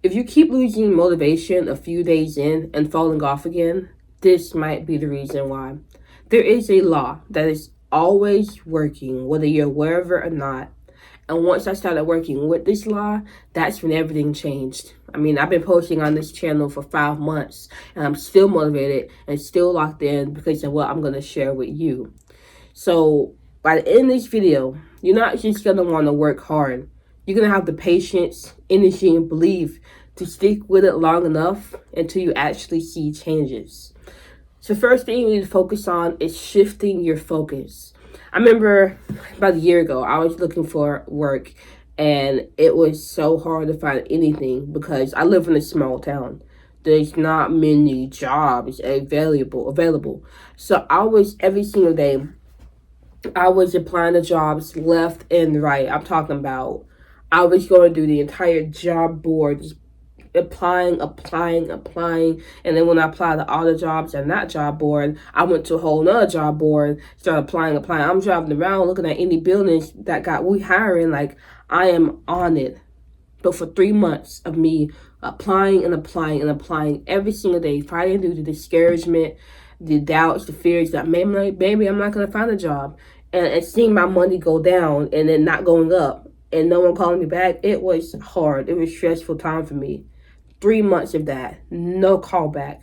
If you keep losing motivation a few days in and falling off again, this might be the reason why. There is a law that is always working, whether you're aware of it or not. And once I started working with this law, that's when everything changed. I mean, I've been posting on this channel for 5 months, and I'm still motivated and still locked in because of what I'm going to share with you. So, by the end of this video, you're not just going to want to work hard. You're going to have the patience, energy, and belief to stick with it long enough until you actually see changes. So first thing you need to focus on is shifting your focus. I remember about a year ago, I was looking for work and it was so hard to find anything because I live in a small town. There's not many jobs available. So I was every single day, I was applying to jobs left and right. I'm talking about I was going through the entire job board, just applying. And then when I applied to all the jobs on that job board, I went to a whole nother job board, started applying. I'm driving around looking at any buildings that got we hiring, like I am on it. But for 3 months of me applying every single day, fighting through the discouragement, the doubts, the fears that maybe I'm not going to find a job, and seeing my money go down and then not going up and no one calling me back, it was hard. It was a stressful time for me. 3 months of that, no callback.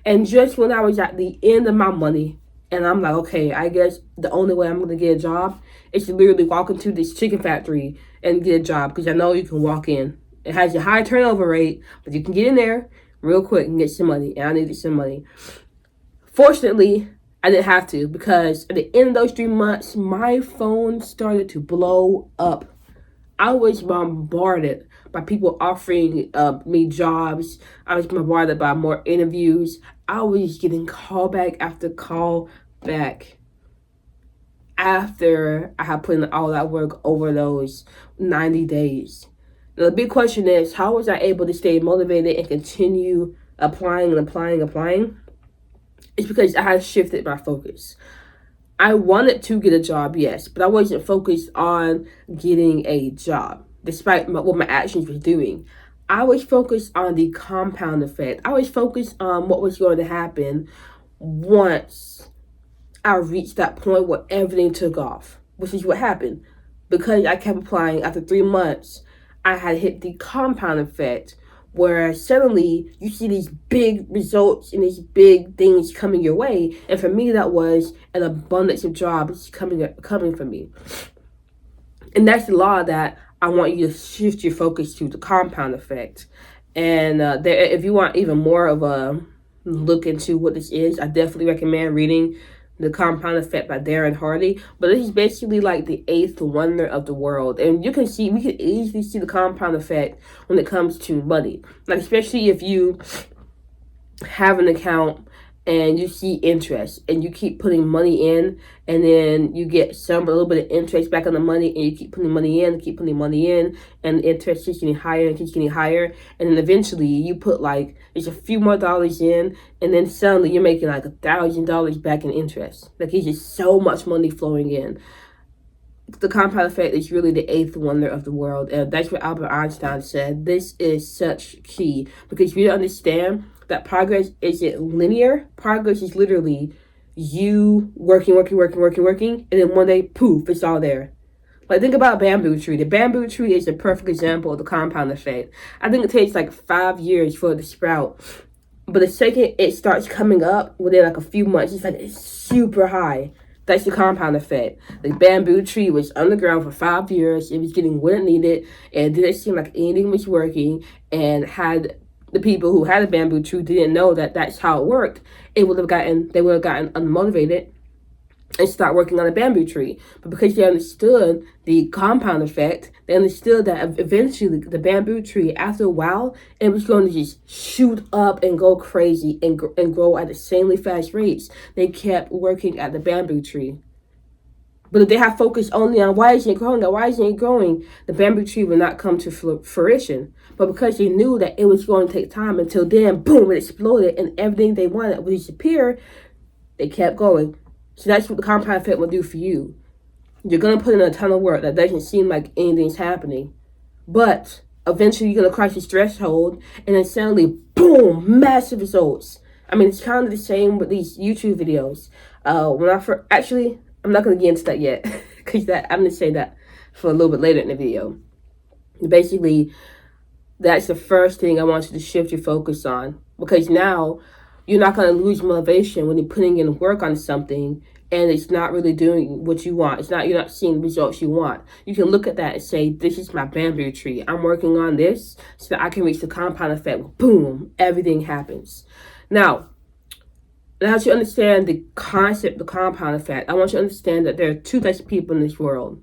And just when I was at the end of my money, and I'm like, okay, I guess the only way I'm going to get a job is to literally walk into this chicken factory and get a job, because I know you can walk in. It has a high turnover rate, but you can get in there real quick and get some money, and I needed some money. Fortunately, I didn't have to, because at the end of those 3 months, my phone started to blow up. I was bombarded by people offering me jobs. I was bombarded by more interviews. I was getting callback after callback after I had put in all that work over those 90 days. Now, the big question is, how was I able to stay motivated and continue applying? It's because I had shifted my focus. I wanted to get a job, yes, but I wasn't focused on getting a job, despite what my actions was doing. I was focused on the compound effect. I was focused on what was going to happen once I reached that point where everything took off, which is what happened. Because I kept applying, after 3 months, I had hit the compound effect, where suddenly you see these big results and these big things coming your way. And for me, that was an abundance of jobs coming for me. And that's the law that I want you to shift your focus to, the compound effect. And if you want even more of a look into what this is, I definitely recommend reading The Compound Effect by Darren Hardy. But this is basically like the 8th wonder of the world. And we can easily see the compound effect when it comes to money. Like, especially if you have an account and you see interest and you keep putting money in, and then you get a little bit of interest back on the money, and you keep putting money in, and the interest keeps getting higher and keeps getting higher. And then eventually you put like just a few more dollars in, and then suddenly you're making like $1,000 back in interest. Like, it's just so much money flowing in. The compound effect is really the 8th wonder of the world. And that's what Albert Einstein said. This is such key, because we understand that progress isn't linear. Progress is literally you working, and then one day, poof, it's all there. Like, think about a bamboo tree. The bamboo tree is a perfect example of the compound effect. I think it takes like 5 years for it to sprout. But the second it starts coming up, within like a few months, it's super high. That's the compound effect. The bamboo tree was underground for 5 years. It was getting what it needed, and it didn't seem like anything was working. And had the people who had a bamboo tree didn't know that that's how it worked, they would have gotten unmotivated and start working on a bamboo tree. But because they understood the compound effect, they understood that eventually the bamboo tree, after a while, it was going to just shoot up and go crazy and grow at insanely fast rates. They kept working at the bamboo tree. But if they have focused only on why isn't it growing, the bamboo tree will not come to fruition. But because they knew that it was going to take time, until then, boom, it exploded and everything they wanted would disappear, they kept going. So that's what the compound effect will do for you. You're going to put in a ton of work that doesn't seem like anything's happening. But eventually you're going to cross this threshold, and then suddenly, boom, massive results. I mean, it's kind of the same with these YouTube videos. When I first, actually, I'm not going to get into that yet, because I'm going to say that for a little bit later in the video. Basically, that's the first thing I want you to shift your focus on, because now you're not going to lose motivation when you're putting in work on something and it's not really doing what you want. You're not seeing the results you want. You can look at that and say, this is my bamboo tree. I'm working on this so that I can reach the compound effect. Boom, everything happens. Now that you understand the concept of the compound effect, I want you to understand that there are two types of people in this world.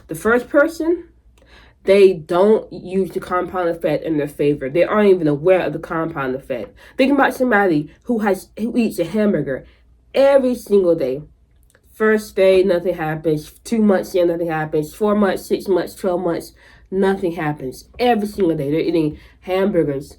The first person, they don't use the compound effect in their favor. They aren't even aware of the compound effect. Think about somebody who eats a hamburger every single day. First day, nothing happens. 2 months in, nothing happens. 4 months, 6 months, 12 months, nothing happens. Every single day, they're eating hamburgers.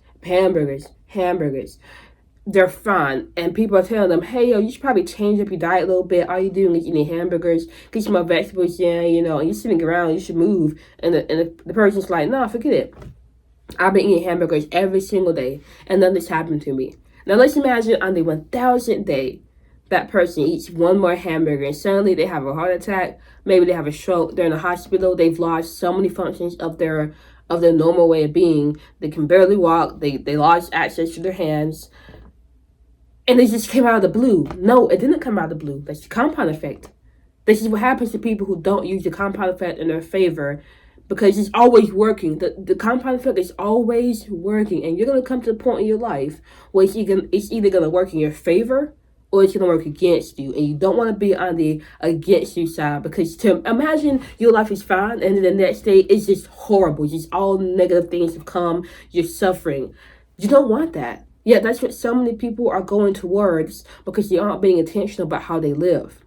They're fine, and people are telling them, hey, yo, you should probably change up your diet a little bit. All you're doing is eating hamburgers, get some more vegetables in, and you're sitting around, you should move. And the person's like, no, forget it. I've been eating hamburgers every single day, and nothing's happened to me. Now, let's imagine on the 1000th day, that person eats one more hamburger, and suddenly they have a heart attack. Maybe they have a stroke. They're in the hospital. They've lost so many functions of their normal way of being. They can barely walk. They lost access to their hands. And it just came out of the blue. No, it didn't come out of the blue. That's the compound effect. This is what happens to people who don't use the compound effect in their favor, because it's always working. The compound effect is always working. And you're going to come to the point in your life where it's either going to work in your favor or it's going to work against you. And you don't want to be on the against you side, because to imagine your life is fine and then the next day it's just horrible. Just all negative things have come. You're suffering. You don't want that. Yeah, that's what so many people are going towards, because they aren't being intentional about how they live.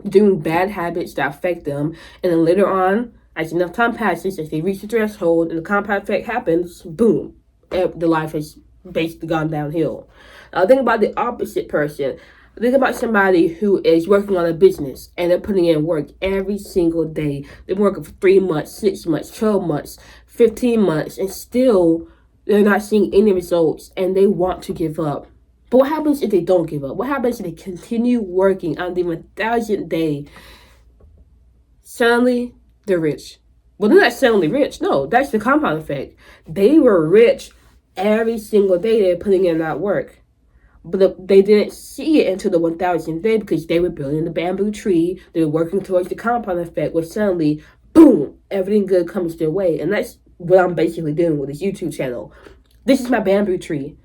Doing bad habits that affect them. And then later on, as enough time passes, as they reach the threshold and the compound effect happens, boom, the life has basically gone downhill. Now think about the opposite person. Think about somebody who is working on a business and they're putting in work every single day. They're working for 3 months, 6 months, 12 months, 15 months, and still they're not seeing any results and they want to give up. But what happens if they don't give up? What happens if they continue working on the 1000th day? Suddenly, they're rich. Well, they're not suddenly rich. No, that's the compound effect. They were rich every single day they're putting in that work. But they didn't see it until the 1000th day, because they were building the bamboo tree. They were working towards the compound effect, where suddenly, boom, everything good comes their way. And that's what I'm basically doing with this YouTube channel. This is my bamboo tree.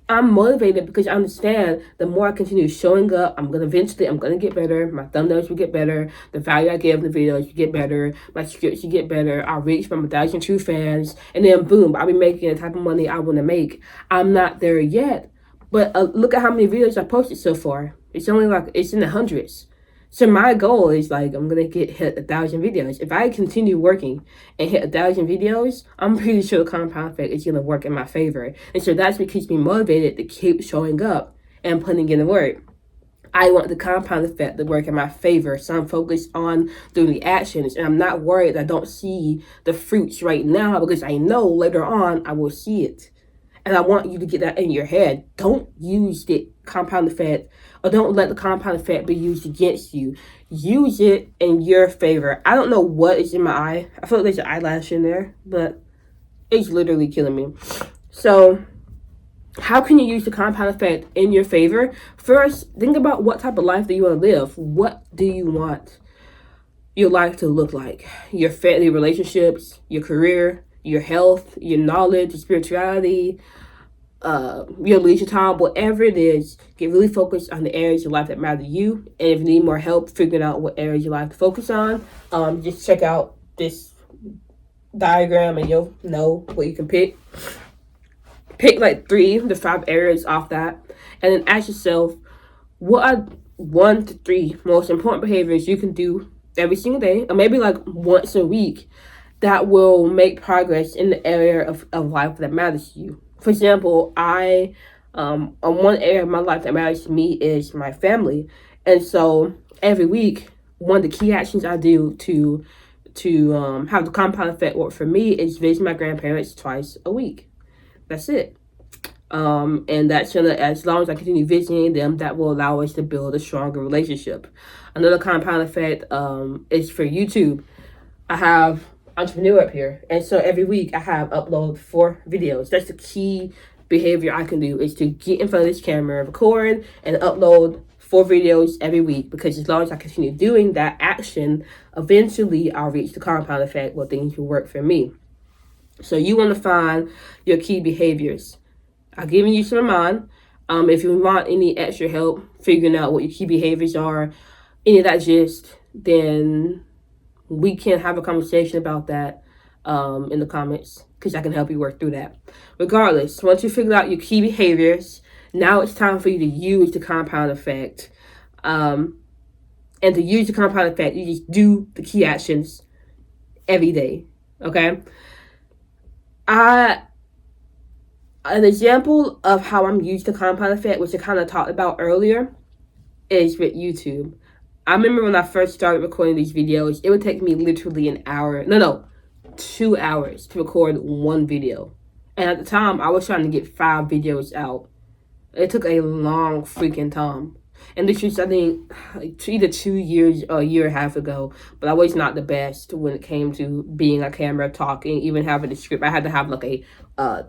I'm motivated because I understand the more I continue showing up, I'm going to get better. My thumbnails will get better. The value I give in the videos will get better. My scripts will get better. I'll reach from 1,000 true fans. And then boom, I'll be making the type of money I want to make. I'm not there yet. But look at how many videos I posted so far. It's in the hundreds. So my goal is I'm going to hit 1,000 videos. If I continue working and hit 1,000 videos, I'm pretty sure the compound effect is going to work in my favor. And so that's what keeps me motivated to keep showing up and putting in the work. I want the compound effect to work in my favor. So I'm focused on doing the actions. And I'm not worried I don't see the fruits right now, because I know later on I will see it. And I want you to get that in your head. Don't use the compound effect, or don't let the compound effect be used against you. Use it in your favor. I don't know what is in my eye. I feel like there's an eyelash in there, but it's literally killing me. So how can you use the compound effect in your favor? First, think about what type of life do you want to live. What do you want your life to look like? Your family relationships, your career, your health, your knowledge, your spirituality, your leisure time, whatever it is. Get really focused on the areas of life that matter to you. And if you need more help figuring out what areas you like to focus on, just check out this diagram and you'll know what you can pick. Pick 3 to 5 areas off that, and then ask yourself, what are 1 to 3 most important behaviors you can do every single day, or maybe once a week, that will make progress in the area of life that matters to you. For example, on one area of my life that matters to me is my family. And so every week, one of the key actions I do to to have the compound effect work for me is visit my grandparents twice a week. That's it. And that's gonna, as long as I continue visiting them, that will allow us to build a stronger relationship. Another compound effect is for YouTube. I have Entrepreneur up here, and so every week I have upload 4 videos. That's the key behavior I can do, is to get in front of this camera, record, and upload 4 videos every week, because as long as I continue doing that action, eventually I'll reach the compound effect where things will work for me. So you want to find your key behaviors. I've given you some of mine. If you want any extra help figuring out what your key behaviors are, any of that gist, then we can have a conversation about that in the comments, because I can help you work through that. Regardless, once you figure out your key behaviors, now it's time for you to use the compound effect. And to use the compound effect, you just do the key actions every day, okay? An example of how I'm using the compound effect, which I kind of talked about earlier, is with YouTube. I remember when I first started recording these videos, it would take me literally 2 hours to record one video. And at the time, I was trying to get 5 videos out. It took a long freaking time. And this was, I think, either 2 years or a year and a half ago. But I was not the best when it came to being on camera, talking, even having a script. I had to have like a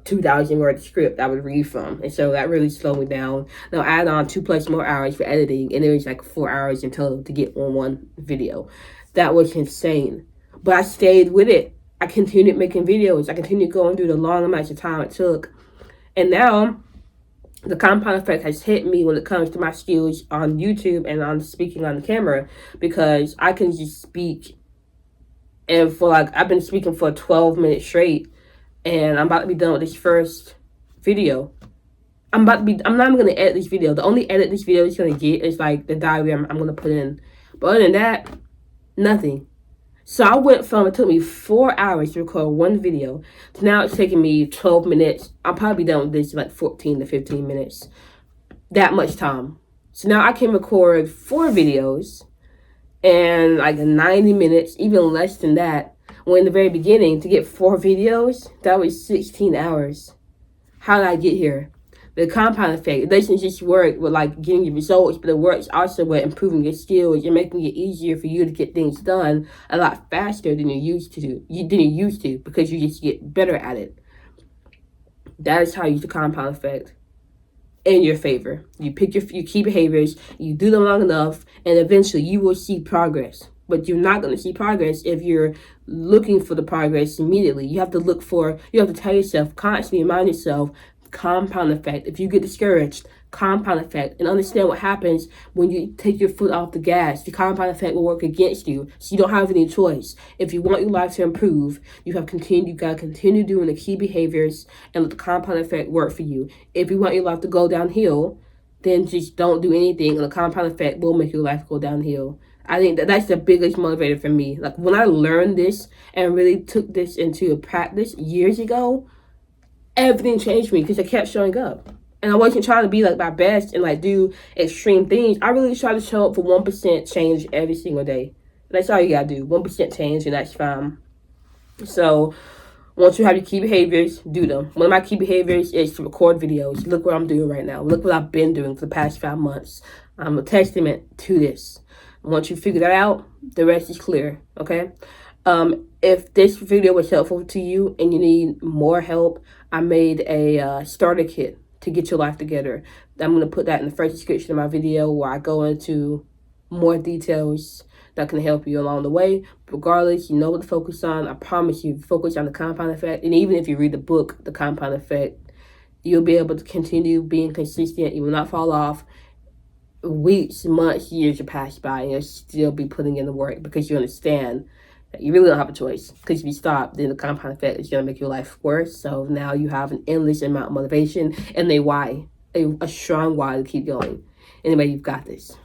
2,000 word script I would read from. And so that really slowed me down. Now add on 2+ more hours for editing. And it was like 4 hours in total to get on one video. That was insane. But I stayed with it. I continued making videos. I continued going through the long amounts of time it took. And now the compound effect has hit me when it comes to my skills on YouTube and on speaking on the camera, because I can just speak. And for I've been speaking for 12 minutes straight, and I'm about to be done with this first video. I'm not even going to edit this video. The only edit this video is going to get is like the diary I'm going to put in. But other than that, nothing. So I went from, it took me 4 hours to record one video, to now it's taking me 12 minutes. I'll probably be done with this in like 14 to 15 minutes. That much time. So now I can record 4 videos and like 90 minutes, even less than that. When in the very beginning, to get 4 videos, that was 16 hours. How did I get here? The compound effect. It doesn't just work with like getting your results, but it works also with improving your skills and making it easier for you to get things done a lot faster than you used to, because you just get better at it. That is how you use the compound effect in your favor. You pick your key behaviors, you do them long enough, and eventually you will see progress. But you're not going to see progress if you're looking for the progress immediately. You have to tell yourself, constantly remind yourself, compound effect. If you get discouraged, compound effect, and understand what happens when you take your foot off the gas. The compound effect will work against you, so you don't have any choice. If you want your life to improve, you gotta continue doing the key behaviors and let the compound effect work for you. If you want your life to go downhill, then just don't do anything, and the compound effect will make your life go downhill. I think that's the biggest motivator for me. Like when I learned this and really took this into practice years ago, everything changed me, because I kept showing up. And I wasn't trying to be like my best and like do extreme things. I really try to show up for 1% change every single day. That's all you gotta do. 1% change, and that's fine. So once you have your key behaviors, do them. One of my key behaviors is to record videos. Look what I'm doing right now. Look what I've been doing for the past 5 months. I'm a testament to this. Once you figure that out, the rest is clear, okay? If this video was helpful to you and you need more help, I made a starter kit to get your life together. I'm going to put that in the first description of my video, where I go into more details that can help you along the way. Regardless, you know what to focus on. I promise you, focus on the compound effect. And even if you read the book, The Compound Effect, you'll be able to continue being consistent. You will not fall off. Weeks, months, years will pass by, and you'll still be putting in the work, because you understand that you really don't have a choice. Because if you stop, then the compound effect is going to make your life worse. So now you have an endless amount of motivation and a strong why to keep going. Anyway, you've got this.